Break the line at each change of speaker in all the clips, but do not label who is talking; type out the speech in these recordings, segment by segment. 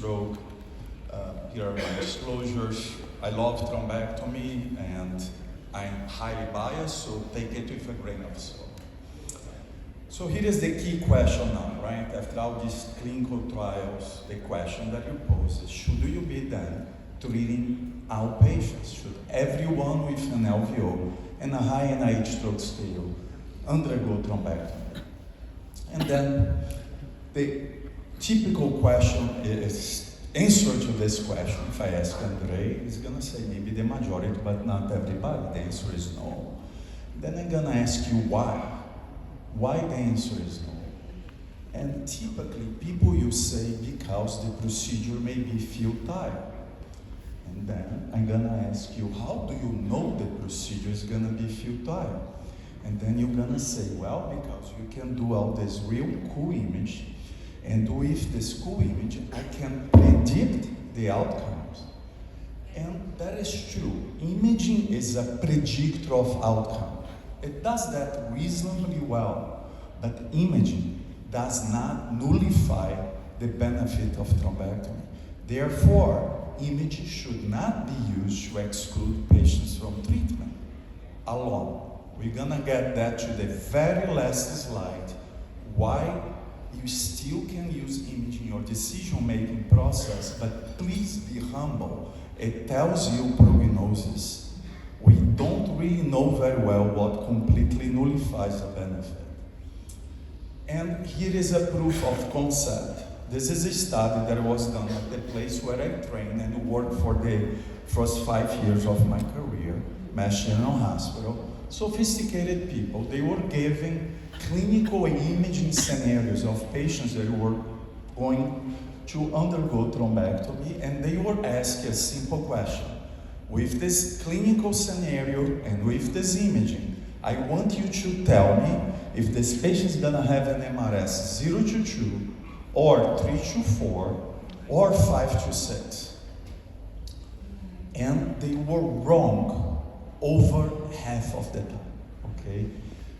stroke. Here are my disclosures. I love thrombectomy and I'm highly biased, so take it with a grain of salt. So here is the key question now, right? After all these clinical trials, the question that you pose is, should you be then treating all patients? Should everyone with an LVO and a high NIH stroke scale undergo thrombectomy? And then the typical question is, answer to this question, if I ask Andre, he's gonna say maybe the majority, but not everybody. The answer is no. Then I'm gonna ask you why. Why the answer is no? And typically people will say because the procedure may be futile. And then I'm gonna ask you, how do you know the procedure is gonna be futile? And then you're gonna say, well, because you can do all this real cool image, and with this cool image, I can predict the outcomes. And that is true. Imaging is a predictor of outcome. It does that reasonably well, but imaging does not nullify the benefit of thrombectomy. Therefore, imaging should not be used to exclude patients from treatment alone. We're gonna get that to the very last slide, why you still can use imaging in your decision-making process, but please be humble. It tells you prognosis. We don't really know very well what completely nullifies a benefit. And here is a proof of concept. This is a study that was done at the place where I trained and worked for the first 5 years of my career, Mass General Hospital. Sophisticated people, they were given clinical imaging scenarios of patients that were going to undergo thrombectomy, and they were asked a simple question. With this clinical scenario and with this imaging, I want you to tell me if this patient is gonna have an MRS 0 to 2, or 3 to 4, or 5 to 6. And they were wrong over half of the time, okay?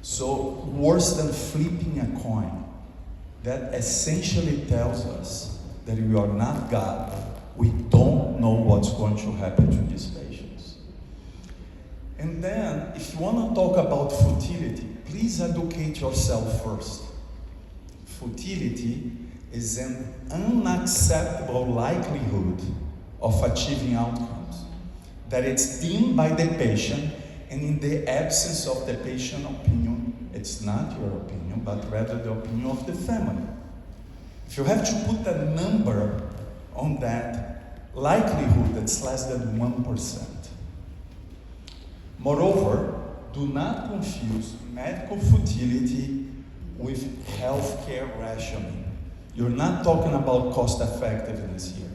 So worse than flipping a coin. That essentially tells us that we are not God. We don't know what's going to happen to these patients. And then, if you want to talk about futility, please educate yourself first. Futility is an unacceptable likelihood of achieving outcomes, that it's deemed by the patient, and in the absence of the patient opinion, it's not your opinion, but rather the opinion of the family. If you have to put a number on that likelihood, it's less than 1%. Moreover, do not confuse medical futility with healthcare rationing. You're not talking about cost effectiveness here.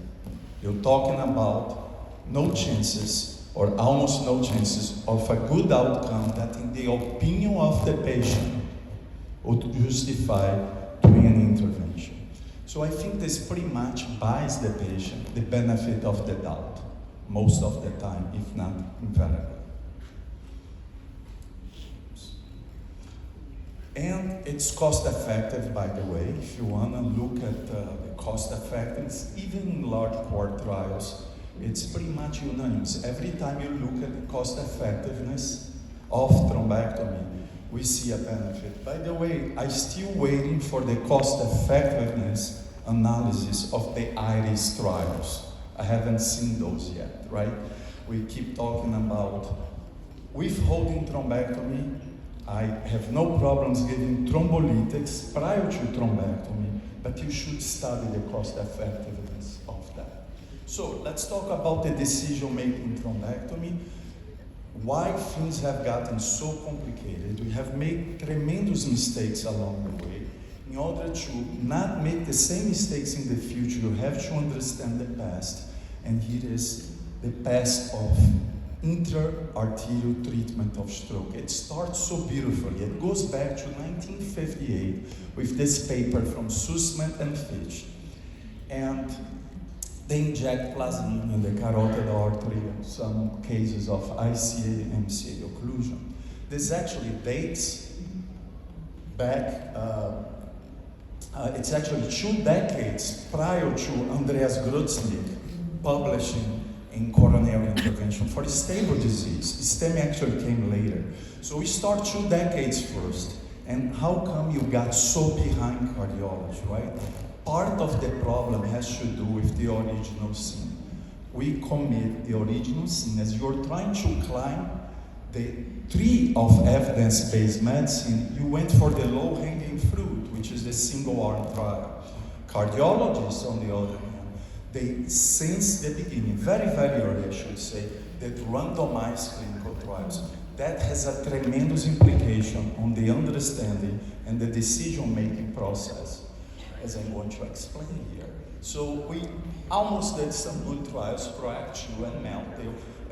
You're talking about no chances or almost no chances of a good outcome that in the opinion of the patient would justify doing an intervention. So I think this pretty much buys the patient the benefit of the doubt, most of the time, if not invariably. And it's cost effective, by the way. If you want to look at the cost effectiveness, even in large cohort trials, it's pretty much unanimous. Every time you look at the cost effectiveness of thrombectomy, we see a benefit. By the way, I'm still waiting for the cost effectiveness analysis of the IRIS trials. I haven't seen those yet, right? We keep talking about withholding thrombectomy. I have no problems giving thrombolytics prior to thrombectomy, but you should study the cost effectiveness of that. So let's talk about the decision-making thrombectomy. Why things have gotten so complicated. We have made tremendous mistakes along the way. In order to not make the same mistakes in the future, you have to understand the past. And here is the past of intra-arterial treatment of stroke. It starts so beautifully. It goes back to 1958 with this paper from Sussman and Fitch. And they inject plasmine in the carotid artery in some cases of ICA and MCA occlusion. This actually dates back It's actually 2 decades prior to Andreas Grutznik publishing in coronary intervention for stable disease. STEMI actually came later. So we start 2 decades first. And how come you got so behind cardiology, right? Part of the problem has to do with the original sin. We commit the original sin. As you're trying to climb the tree of evidence-based medicine, you went for the low-hanging fruit, which is the single-arm trial. Cardiologists, on the other hand, they, since the beginning, very, very early, I should say, that randomized clinical trials, that has a tremendous implication on the understanding and the decision-making process, as I'm going to explain here. So we almost did some good trials, PROACT 2 and MELT.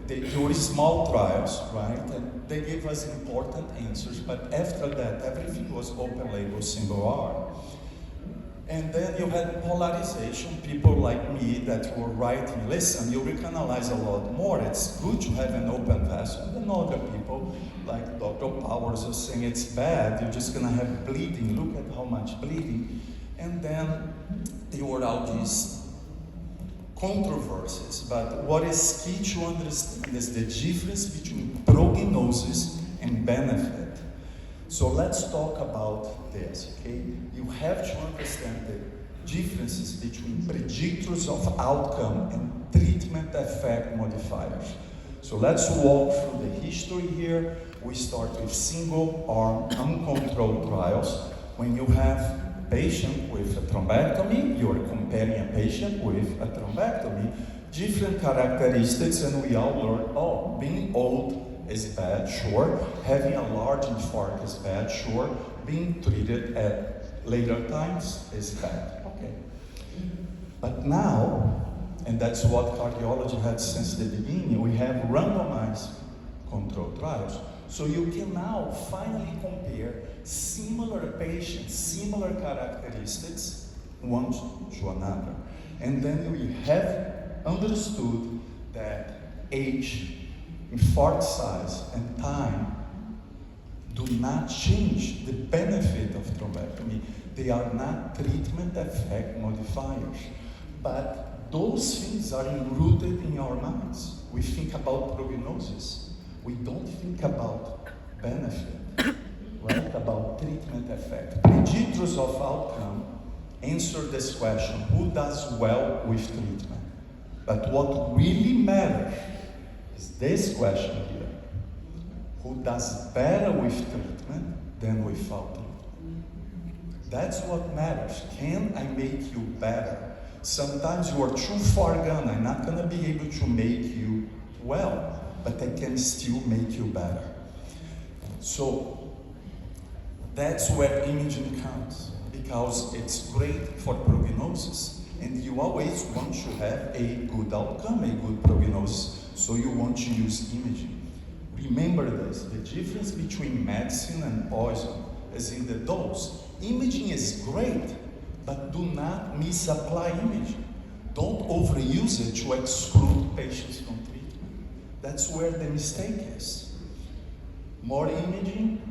They were small trials, right? And they gave us important answers, but after that, everything was open label, single arm. And then you had polarization, people like me that were writing, listen, you recanalize a lot more, it's good to have an open vessel. And then other people, like Dr. Powers, are saying it's bad, you're just gonna have bleeding, look at how much bleeding. And then there were all these controversies, but what is key to understand is the difference between prognosis and benefit. So let's talk about this, okay? You have to understand the differences between predictors of outcome and treatment effect modifiers. So let's walk through the history here. We start with single-arm, uncontrolled trials. When you have a patient with a thrombectomy, you're comparing a patient with a thrombectomy. Different characteristics, and we all learn, oh, being old is bad, sure. Having a large infarct is bad, sure. Being treated at later times is bad, okay. But now, and that's what cardiology had since the beginning, we have randomized controlled trials. So you can now finally compare similar patients, similar characteristics, one to another. And then we have understood that age, infarct size, and time do not change the benefit of thrombectomy. They are not treatment effect modifiers. But those things are rooted in our minds. We think about prognosis. We don't think about benefit, right? About treatment effect. Predictors of outcome answer this question, who does well with treatment? But what really matters is this question here. Who does better with treatment than without treatment? That's what matters. Can I make you better? Sometimes you are too far gone. I'm not going to be able to make you well, but I can still make you better. So that's where imaging comes, because it's great for prognosis. And you always want to have a good outcome, a good prognosis. So you want to use imaging. Remember this, the difference between medicine and poison is in the dose. Imaging is great, but do not misapply imaging. Don't overuse it to exclude patients from treatment. That's where the mistake is. More imaging,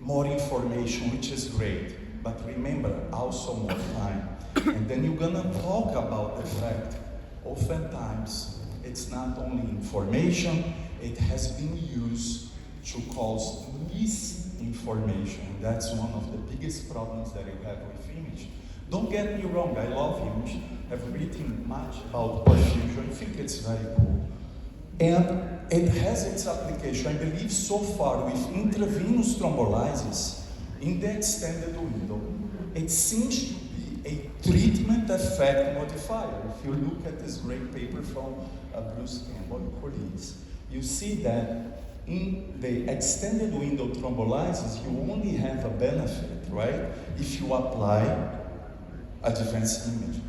more information, which is great. But remember, also more time. And then you're gonna talk about the fact, oftentimes, it's not only information, it has been used to cause misinformation. That's one of the biggest problems that you have with image. Don't get me wrong, I love image. I've written much about perfusion. I think it's very cool. And it has its application. I believe so far with intravenous thrombolysis in the extended window, it seems to be a treatment effect modifier. If you look at this great paper from Bruce Campbell and colleagues, you see that in the extended window thrombolysis, you only have a benefit, right? If you apply advanced imaging.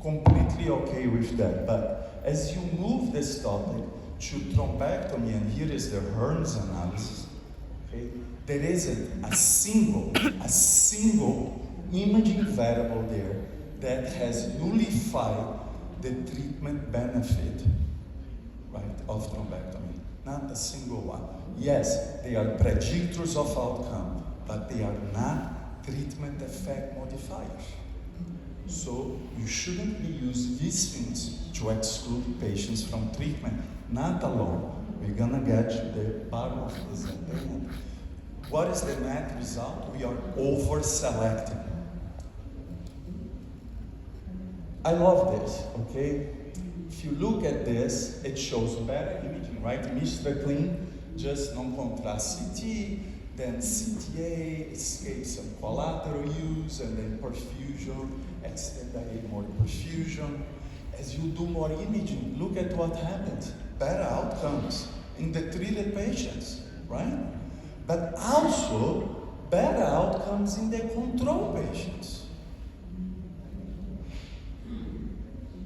Completely okay with that. But as you move this topic to thrombectomy, and here is the Hearns analysis, okay? There isn't a single imaging variable there that has nullified the treatment benefit, right, of thrombectomy. Not a single one. Yes, they are predictors of outcome, but they are not treatment effect modifiers. So you shouldn't be using these things to exclude patients from treatment, not alone. We're gonna get to the bottom of this at the end. What is the net result? We are over-selecting. I love this, okay? If you look at this, it shows better imaging, right? Mr. Clean, just non-contrast CT, then CTA, escape some collateral use, and then perfusion, extend more perfusion. As you do more imaging, look at what happens. Better outcomes in the treated patients, right? But also better outcomes in the control patients.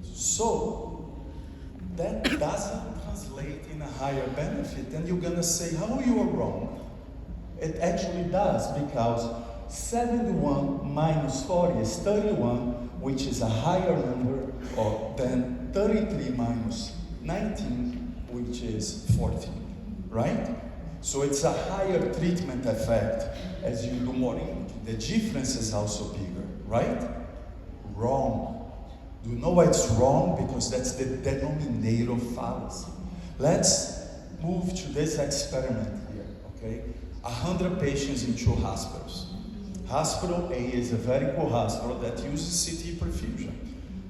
So that doesn't translate in a higher benefit, and you're gonna say, how you are wrong? It actually does, because 71 minus 40 is 31, which is a higher number than 33 minus 19, which is 14, right? So it's a higher treatment effect as you do more imaging. The difference is also bigger, right? Wrong. Do you know why it's wrong? Because that's the denominator fallacy. Let's move to this experiment here, okay? 100 patients in 2 hospitals. Hospital A is a very cool hospital that uses CT perfusion.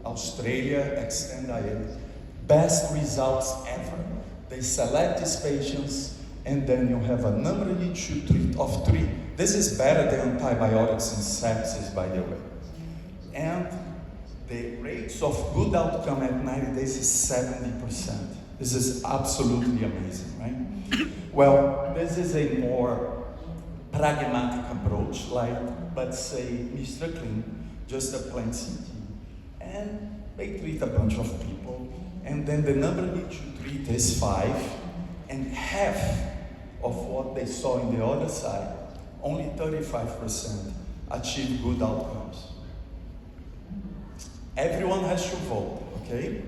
Australia, Extend IA, best results ever. They select these patients, and then you have a number you should treat of 3. This is better than antibiotics and sepsis, by the way. And the rates of good outcome at 90 days is 70%. This is absolutely amazing, right? Well, this is a more pragmatic approach, like, let's say, Mr. Clean, just a plain CT. And they treat a bunch of people, and then the number you should treat is 5, and half of what they saw in the other side, only 35% achieve good outcomes. Everyone has to vote, okay?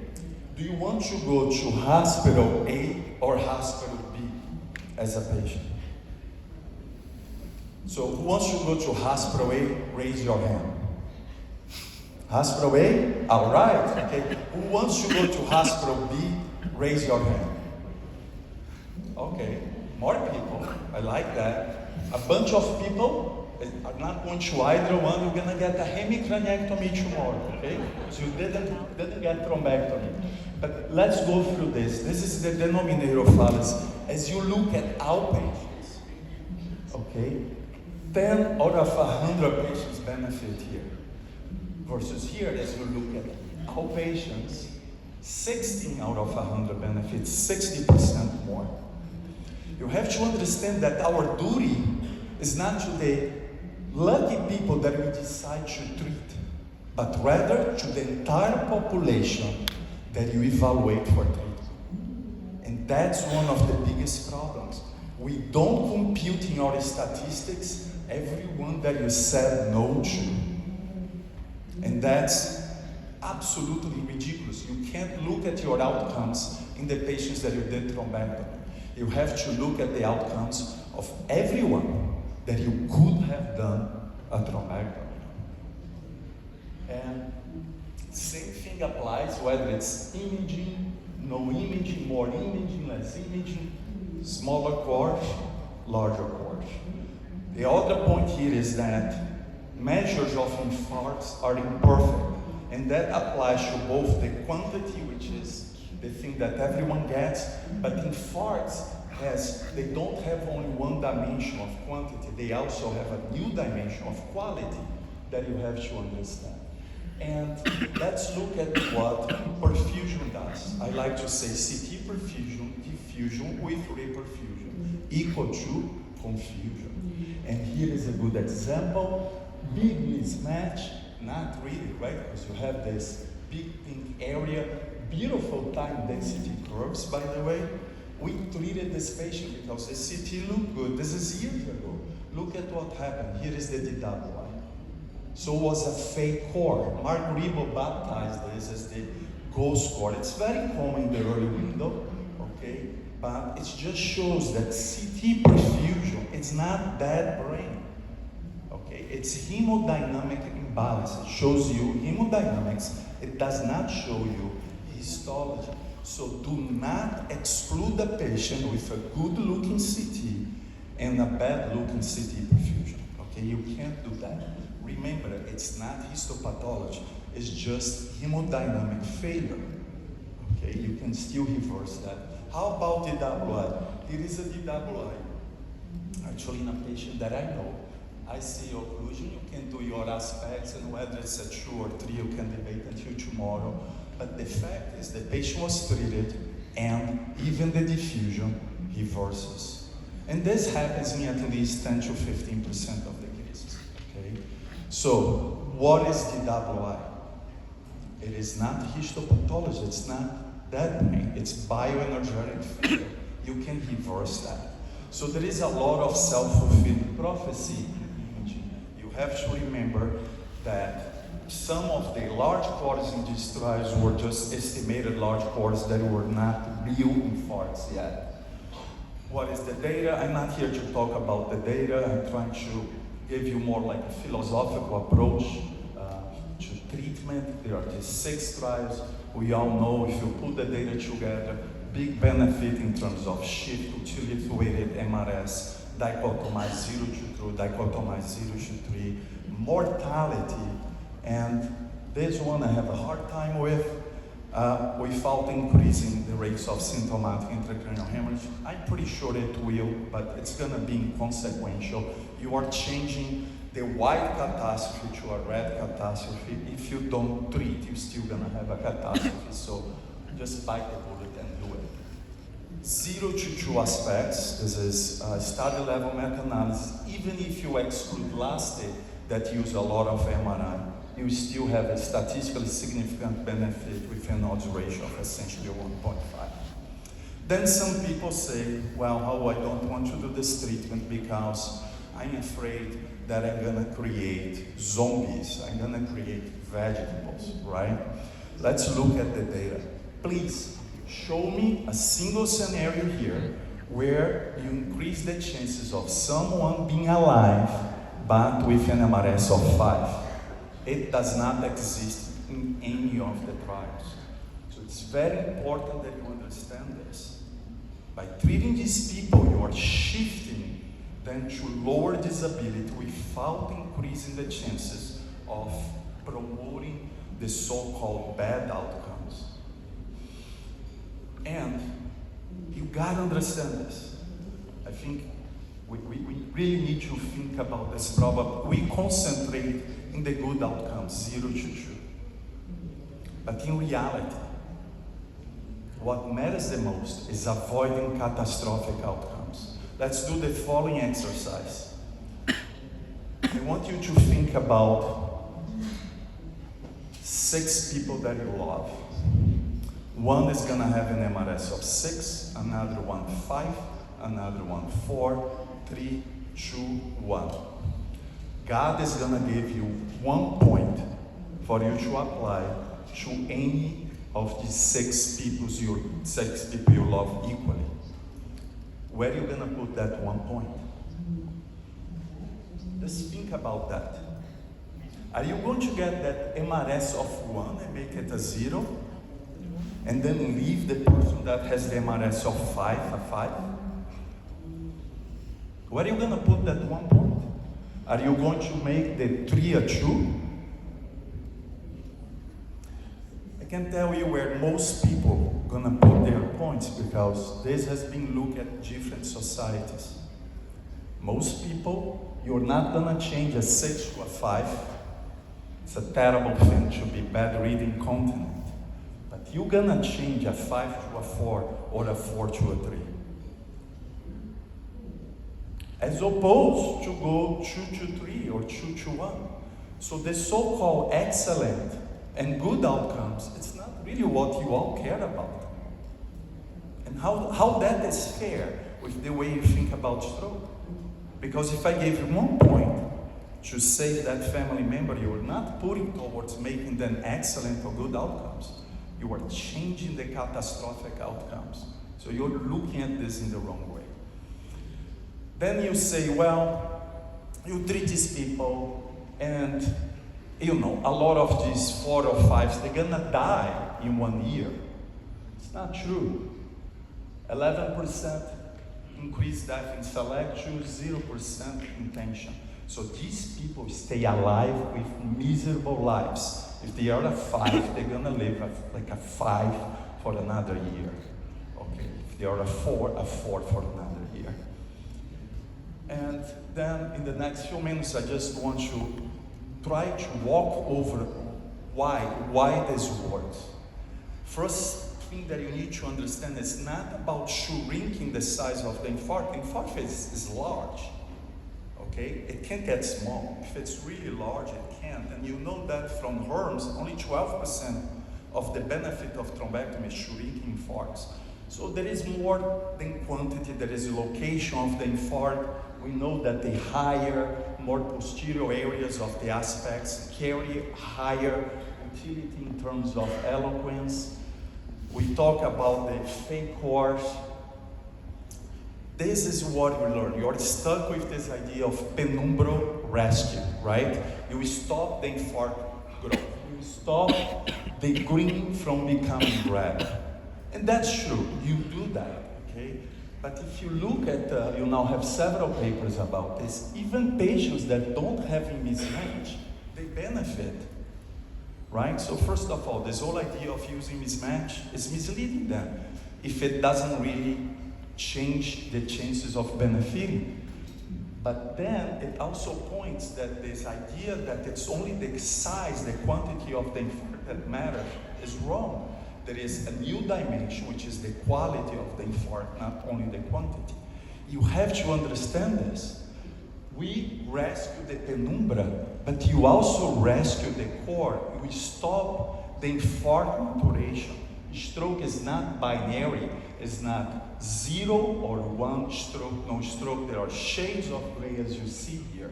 Do you want to go to hospital A or hospital B as a patient? So who wants to go to hospital A? Raise your hand. Hospital A? All right, okay. Who wants to go to hospital B? Raise your hand. Okay, more people. I like that. A bunch of people are not going to either one. You're gonna get a hemicraniectomy tomorrow, okay? So you didn't get thrombectomy. But let's go through this. This is the denominator fallacy. As you look at outpatients, okay, 10 out of 100 patients benefit here. Versus here, as you look at outpatients, 16 out of 100 benefits, 60% more. You have to understand that our duty is not to the lucky people that we decide to treat, but rather to the entire population that you evaluate for treatment. And that's one of the biggest problems. We don't compute in our statistics everyone that you said no to. And that's absolutely ridiculous. You can't look at your outcomes in the patients that you did thrombectomy. You have to look at the outcomes of everyone that you could have done a thrombectomy. And same thing applies whether it's imaging, no imaging, more imaging, less imaging, smaller course, larger course. The other point here is that measures of infarcts are imperfect, and that applies to both the quantity, which is the thing that everyone gets, but infarcts they don't have only one dimension of quantity, they also have a new dimension of quality that you have to understand. And let's look at what perfusion does. I like to say CT perfusion, diffusion with reperfusion, equal to confusion. And here is a good example. Big mismatch, not really, right? Because you have this big pink area, beautiful time density curves, by the way. We treated this patient because the CT looked good. This is years ago. Look at what happened. Here is the DW line. So it was a fake core. Mark Rebo baptized this as the ghost core. It's very common in the early window, okay? But it just shows that CT perfusion, it's not bad brain. Okay, it's hemodynamic imbalance. It shows you hemodynamics. It does not show you histology. So do not exclude the patient with a good-looking CT and a bad-looking CT perfusion. Okay, you can't do that. Remember, it's not histopathology. It's just hemodynamic failure. Okay, you can still reverse that. How about DWI? It is a DWI. Actually, in a patient that I know, I see occlusion, you can do your aspects, and whether it's a 2 or 3, you can debate until tomorrow. But the fact is the patient was treated, and even the diffusion reverses. And this happens in at least 10 to 15% of the cases. Okay? So, what is DWI? It is not histopathology, it's not that pain, it's bioenergetic failure. You can reverse that. So there is a lot of self-fulfilling prophecy. You have to remember that some of the large cores in these trials were just estimated large cores that were not real infarcts yet. What is the data? I'm not here to talk about the data. I'm trying to give you more like a philosophical approach to treatment. There are these 6 trials. We all know if you put the data together, big benefit in terms of shift utility-weighted MRS, dichotomized 0 to 2, dichotomized 0 to 3, mortality, and this one I have a hard time with, without increasing the rates of symptomatic intracranial hemorrhage. I'm pretty sure it will, but it's gonna be inconsequential. You are changing the white catastrophe to a red catastrophe. If you don't treat, you're still gonna have a catastrophe, so just bite the bullet and do it. 0 to 2 aspects, this is study level meta-analysis. Even if you exclude LASTE that use a lot of MRI, you still have a statistically significant benefit with an odds ratio of essentially 1.5. Then some people say, well, I don't want to do this treatment because I'm afraid that I'm gonna create zombies, I'm gonna create vegetables, right? Let's look at the data. Please, show me a single scenario here where you increase the chances of someone being alive, but with an MRS of 5. It does not exist in any of the trials. So it's very important that you understand this. By treating these people, you are shifting them to lower disability without increasing the chances of promoting the so-called bad outcomes. And you gotta understand this. I think we really need to think about this problem. We concentrate in the good outcomes, 0 to 2. But in reality, what matters the most is avoiding catastrophic outcomes. Let's do the following exercise. I want you to think about 6 people that you love. One is gonna have an MRS of 6, another one 5, another one 4, 3, 2, 1. God is gonna give you 1 point for you to apply to any of these 6 people you love equally. Where are you gonna put that 1 point? Just think about that. Are you going to get that MRS of 1 and make it a 0? And then leave the person that has the MRS of 5 a 5? Where are you gonna put that 1 point? Are you going to make the 3 a 2? I can tell you where most people are gonna put their points because this has been looked at different societies. Most people, you're not gonna change a 6 to a 5. It's a terrible thing to be bad reading continent. But you're gonna change a 5 to a 4 or a 4 to a 3. As opposed to go 2 to 3 or 2 to 1. So the so-called excellent and good outcomes, it's not really what you all care about. And how that is fair with the way you think about stroke. Because if I gave you 1 point to save that family member, you are not putting towards making them excellent or good outcomes. You are changing the catastrophic outcomes. So you're looking at this in the wrong way. Then you say, well, You treat these people, and you know, a lot of these 4 or 5s, they're gonna die in 1 year. It's not true. 11% increased death in select, 0% in tension. So these people stay alive with miserable lives. If they are a 5, they're gonna live like a 5 for another year. Okay, if they are a 4 for another year. And then in the next few minutes, I just want to try to walk over why this works. First thing that you need to understand is not about shrinking the size of the infarct. Infarct is large. Okay, it can't get small. If it's really large, it can't. And you know that from HERMS, only 12% of the benefit of thrombectomy is shrinking infarcts. So there is more than quantity, there is location of the infarct. We know that the higher, more posterior areas of the aspects carry higher utility in terms of eloquence. We talk about the fake horse. This is what we learn. You're stuck with this idea of penumbral rescue, right? You stop the infarct growth. You stop the green from becoming red. And that's true, you do that, okay? But if you look at, you now have several papers about this, even patients that don't have a mismatch, they benefit, right? So first of all, this whole idea of using mismatch is misleading them if it doesn't really change the chances of benefiting. But then it also points that this idea that it's only the size, the quantity of the infarct that matters is wrong. There is a new dimension, which is the quality of the infarct, not only the quantity. You have to understand this. We rescue the penumbra, but you also rescue the core. We stop the infarct maturation. Stroke is not binary. It's not 0 or 1 stroke, no stroke. There are shades of gray as you see here.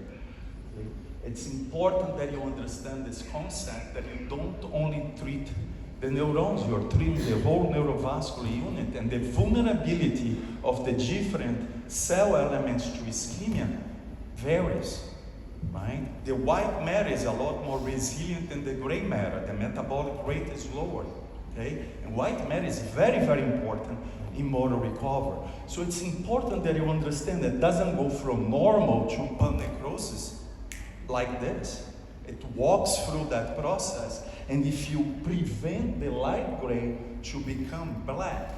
Okay? It's important that you understand this concept, that you don't only treat the neurons, you're treating the whole neurovascular unit, and the vulnerability of the different cell elements to ischemia varies, right? The white matter is a lot more resilient than the gray matter. The metabolic rate is lower, okay? And white matter is very, very important in motor recovery. So it's important that you understand that it doesn't go from normal to pannecrosis like this. It walks through that process, and if you prevent the light gray to become black,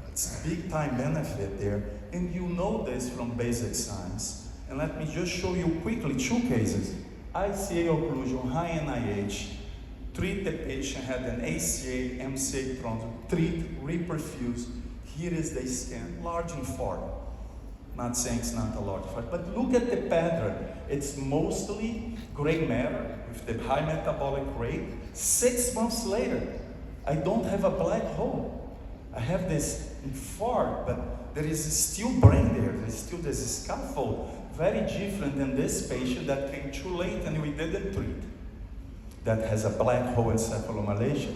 it's a big time benefit there, and you know this from basic science. And let me just show you quickly 2 cases. ICA occlusion, high NIH, treat the patient, had an ACA, MCA thrombus, treat, reperfuse. Here is the scan, large infarct. Not saying it's not a large infarct, but look at the pattern. It's mostly gray matter with the high metabolic rate. 6 months later, I don't have a black hole. I have this infarct, but there is still brain there. There's still this scaffold, very different than this patient that came too late and we didn't treat, that has a black hole encephalomalacia.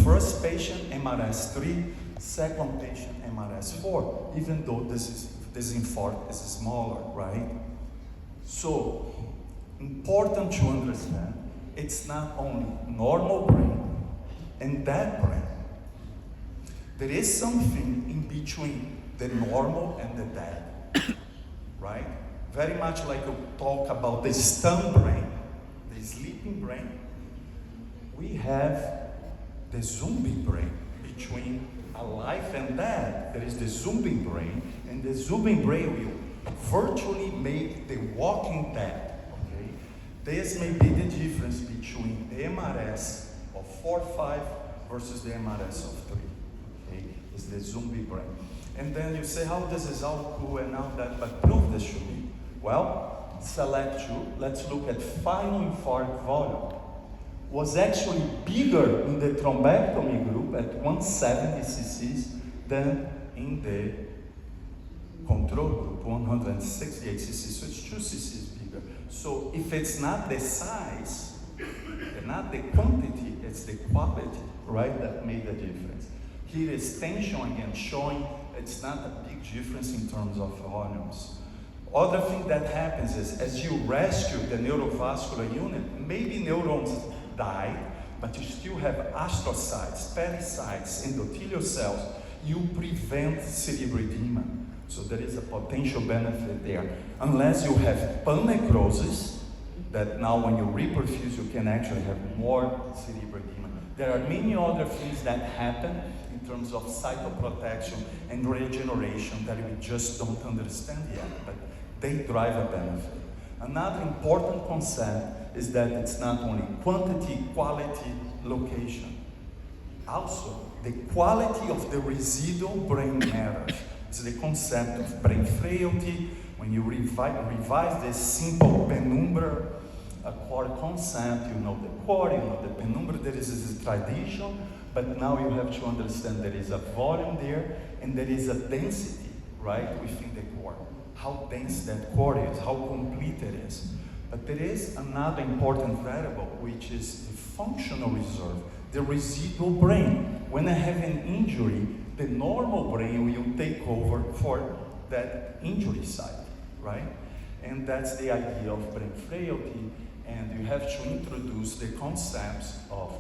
First patient, MRS 3, second patient, MRS 4, even though this infarct is smaller, right? So, important to understand, it's not only normal brain and that brain. There is something in between the normal and the dead, right? Very much like we talk about the stunned brain, the sleeping brain. We have the zombie brain between alive and dead. There is the zombie brain, and the zombie brain will virtually make the walking dead. Okay? This may be the difference between the MRS of 4-5 versus the MRS of 3. Okay? It's the zombie brain. And then you say, how this is all cool and all that, but prove this to me. Well, select 2. Let's look at final infarct volume. Was actually bigger in the thrombectomy group at 170 cc's than in the control group, 168 cc's. So it's 2 cc's bigger. So if it's not the size, and not the quantity, it's the quality, right, that made the difference. Here is tension again, showing it's not a big difference in terms of volumes. Other thing that happens is, as you rescue the neurovascular unit, maybe neurons died, but you still have astrocytes, pericytes, endothelial cells. You prevent cerebral edema. So there is a potential benefit there. Unless you have panecrosis, that now when you reperfuse, you can actually have more cerebral edema. There are many other things that happen in terms of cytoprotection and regeneration that we just don't understand yet, but they drive a benefit. Another important concept is that it's not only quantity, quality, location. Also, the quality of the residual brain matters. It's the concept of brain frailty. When you revise this simple penumbra core concept, you know the core, you know the penumbra, there is this tradition, but now you have to understand there is a volume there and there is a density, right, within the core. How dense that core is, how complete it is. But there is another important variable, which is the functional reserve, the residual brain. When I have an injury, the normal brain will take over for that injury site, right? And that's the idea of brain frailty. And you have to introduce the concepts of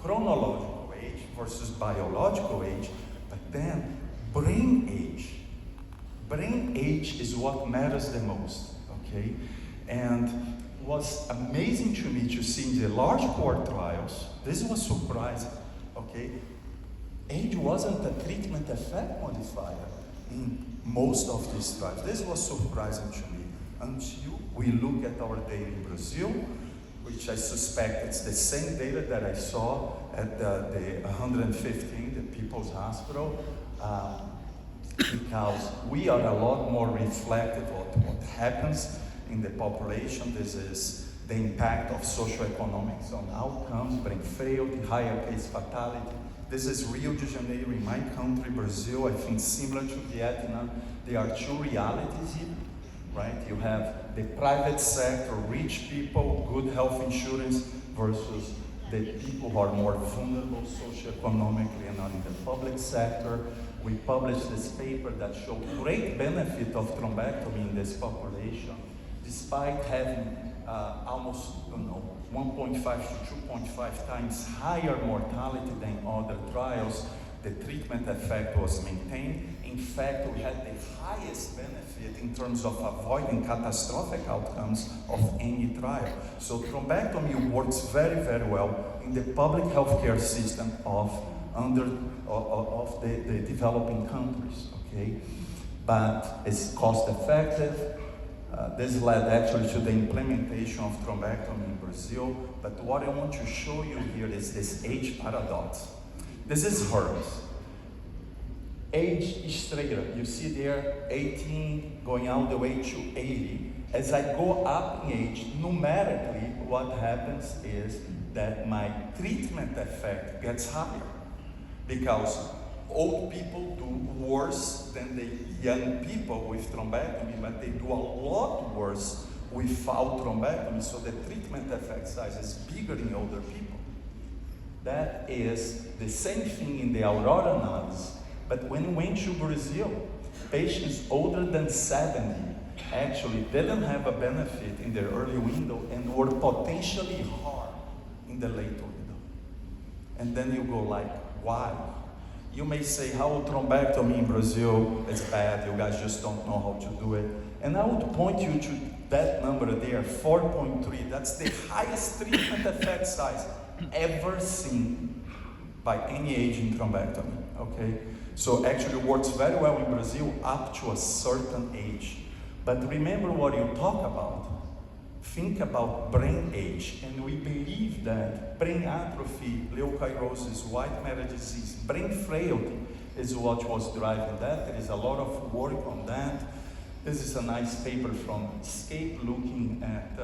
chronological age versus biological age, but then brain age. Brain age is what matters the most, okay? And what's amazing to me to see in the large core trials, this was surprising, okay? Age wasn't a treatment effect modifier in most of these trials. This was surprising to me until we look at our data in Brazil, which I suspect it's the same data that I saw at the 115, the People's Hospital, because we are a lot more reflective of what happens in the population. This is the impact of socioeconomics on outcomes, brain frailty, higher case fatality. This is Rio de Janeiro in my country, Brazil. I think similar to Vietnam, there are two realities here, right? You have the private sector, rich people, good health insurance, versus the people who are more vulnerable socioeconomically and are in the public sector. We published this paper that showed great benefit of thrombectomy in this population, despite having almost 1.5 to 2.5 times higher mortality than other trials. The treatment effect was maintained. In fact, we had the highest benefit in terms of avoiding catastrophic outcomes of any trial. So thrombectomy works very, very well in the public healthcare system of the developing countries, okay? But it's cost effective. This led actually to the implementation of thrombectomy in Brazil. But what I want to show you here is this age paradox. This is hers. Age straighter. You see there 18 going all the way to 80. As I go up in age, numerically, what happens is that my treatment effect gets higher, because old people do worse than the young people with thrombectomy, but they do a lot worse without thrombectomy, so the treatment effect size is bigger in older people. That is the same thing in the Aurora analysis, but when we went to Brazil, patients older than 70 actually didn't have a benefit in their early window and were potentially harmed in the late window. And then you go like, why? You may say, how thrombectomy in Brazil is bad, you guys just don't know how to do it. And I would point you to that number there, 4.3. That's the highest treatment effect size ever seen by any age in thrombectomy, okay? So actually works very well in Brazil up to a certain age. But remember what you talk about. Think about brain age, and we believe that brain atrophy, leukocytosis, white matter disease, brain frailty is what was driving that. There is a lot of work on that. This is a nice paper from Escape looking at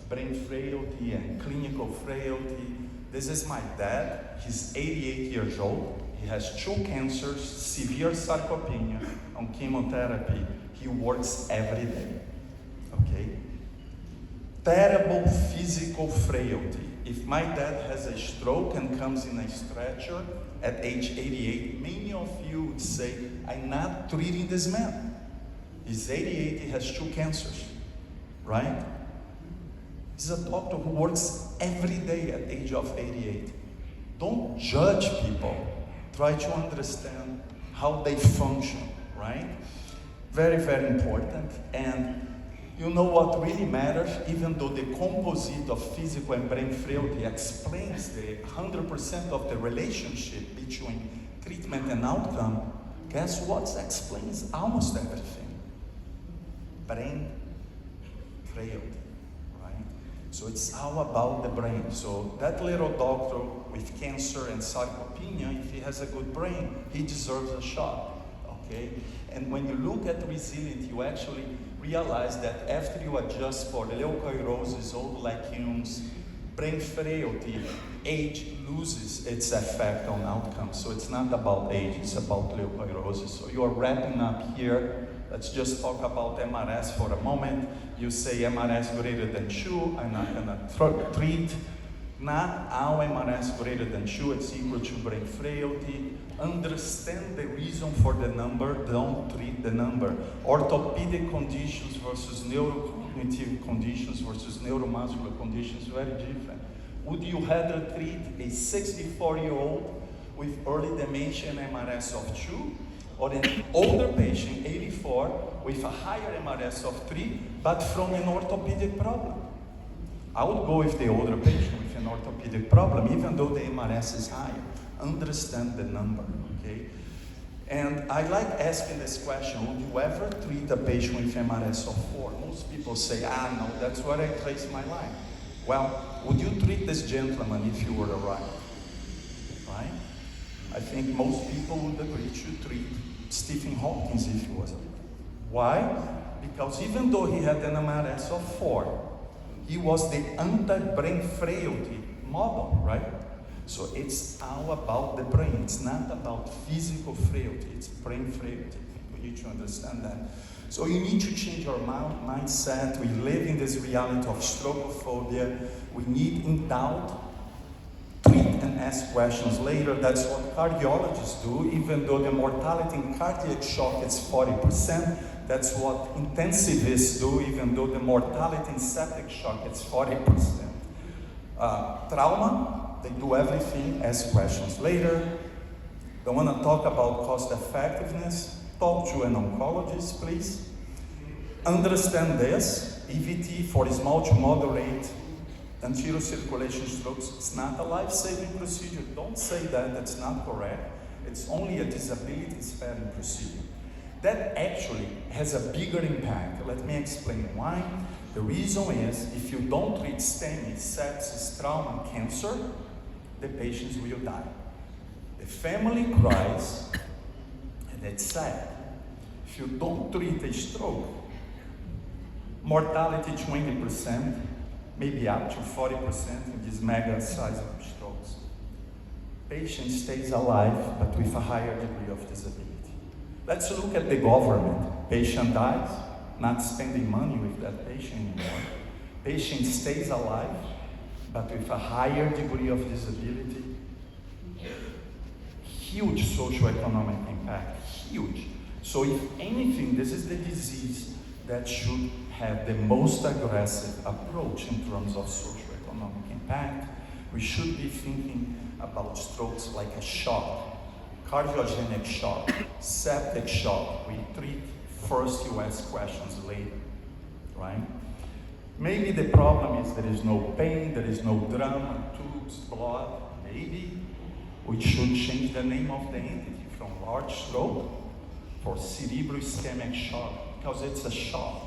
brain frailty and clinical frailty. This is my dad. He's 88 years old. He has 2 cancers, severe sarcopenia, on chemotherapy. He works every day, okay? Terrible physical frailty. If my dad has a stroke and comes in a stretcher at age 88, many of you would say, I'm not treating this man. He's 88, he has 2 cancers, right? He's a doctor who works every day at the age of 88. Don't judge people. Try to understand how they function, right? Very, very important. And you know what really matters? Even though the composite of physical and brain frailty explains the 100% of the relationship between treatment and outcome, guess what explains almost everything? Brain frailty, right? So it's all about the brain. So that little doctor with cancer and sarcopenia, if he has a good brain, he deserves a shot, okay? And when you look at resilient, you actually realize that after you adjust for leukoirosis, old legumes, brain frailty, age loses its effect on outcomes. So it's not about age, it's about leukoirosis. So you are wrapping up here. Let's just talk about MRS for a moment. You say MRS greater than 2, I'm not gonna treat. Not all MRS greater than 2, it's equal to brain frailty. Understand the reason for the number, don't treat the number. Orthopedic conditions versus neurocognitive conditions versus neuromuscular conditions, very different. Would you rather treat a 64-year-old with early dementia and MRS of 2, or an older patient, 84, with a higher MRS of 3, but from an orthopedic problem? I would go with the older patient with an orthopedic problem, even though the MRS is higher. Understand the number, okay? And I like asking this question, would you ever treat a patient with MRS of 4? Most people say, no, that's where I place my line. Well, would you treat this gentleman if you were alive? Right? I think most people would agree to treat Stephen Hawkins if he was alive. Why? Because even though he had an MRS of 4, he was the anti-brain frailty model, right? So it's all about the brain. It's not about physical frailty, it's brain frailty. We need to understand that. So you need to change your mindset. We live in this reality of stroke-phobia. We need, in doubt, treat and ask questions later. That's what cardiologists do, even though the mortality in cardiac shock is 40%. That's what intensivists do, even though the mortality in septic shock is 40%. Trauma, they do everything, ask questions later. They want to talk about cost effectiveness. Talk to an oncologist, please. Understand this, EVT for small to moderate anterior circulation strokes, it's not a life-saving procedure. Don't say that, that's not correct. It's only a disability-sparing procedure. That actually has a bigger impact. Let me explain why. The reason is, if you don't treat STEMI, sepsis, trauma, cancer, the patients will die. The family cries, and it's sad. If you don't treat a stroke, mortality 20%, maybe up to 40% in these mega size of strokes. Patient stays alive, but with a higher degree of disability. Let's look at the government. Patient dies, not spending money with that patient anymore. Patient stays alive, but with a higher degree of disability. Huge socioeconomic impact, huge. So if anything, this is the disease that should have the most aggressive approach in terms of socioeconomic impact. We should be thinking about strokes like a shock. Cardiogenic shock, septic shock, we treat first, you ask questions later, right? Maybe the problem is there is no pain, there is no drama, tubes, blood. Maybe we should change the name of the entity from large stroke for cerebroischemic shock, because it's a shock.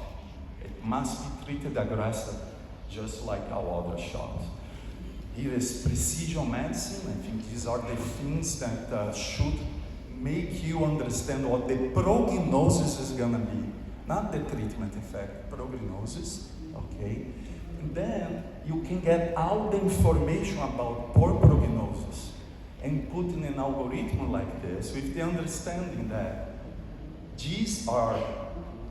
It must be treated aggressive, just like all other shocks. Here is precision medicine. I think these are the things that should make you understand what the prognosis is gonna be. Not the treatment effect, prognosis, okay? And then you can get all the information about poor prognosis and put in an algorithm like this with the understanding that these are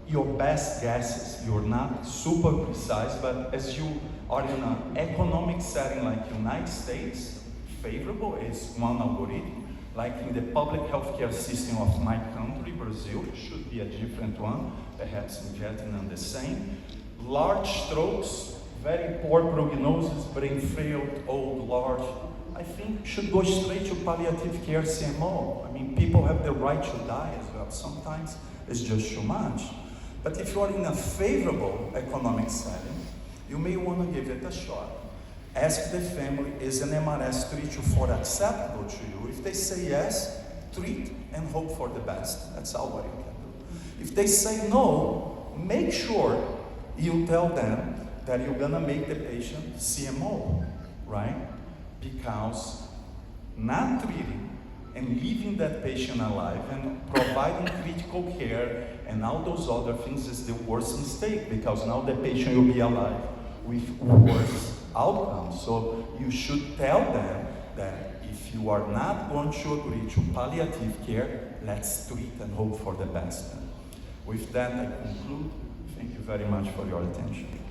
your best guesses. You're not super precise, but as you are in an economic setting like United States, favorable is one algorithm. Like in the public healthcare system of my country, Brazil, it should be a different one, perhaps in Vietnam the same. Large strokes, very poor prognosis, brain failed, old, large, I think should go straight to palliative care CMO. I mean, people have the right to die as well. Sometimes it's just too much. But if you are in a favorable economic setting, you may want to give it a shot. Ask the family, is an MRS 3 to 4 acceptable to you? If they say yes, treat and hope for the best. That's all what you can do. If they say no, make sure you tell them that you're gonna make the patient CMO, right? Because not treating and leaving that patient alive and providing critical care and all those other things is the worst mistake, because now the patient will be alive with worse outcomes. So you should tell them that if you are not going to agree to palliative care, let's treat and hope for the best. With that, I conclude. Thank you very much for your attention.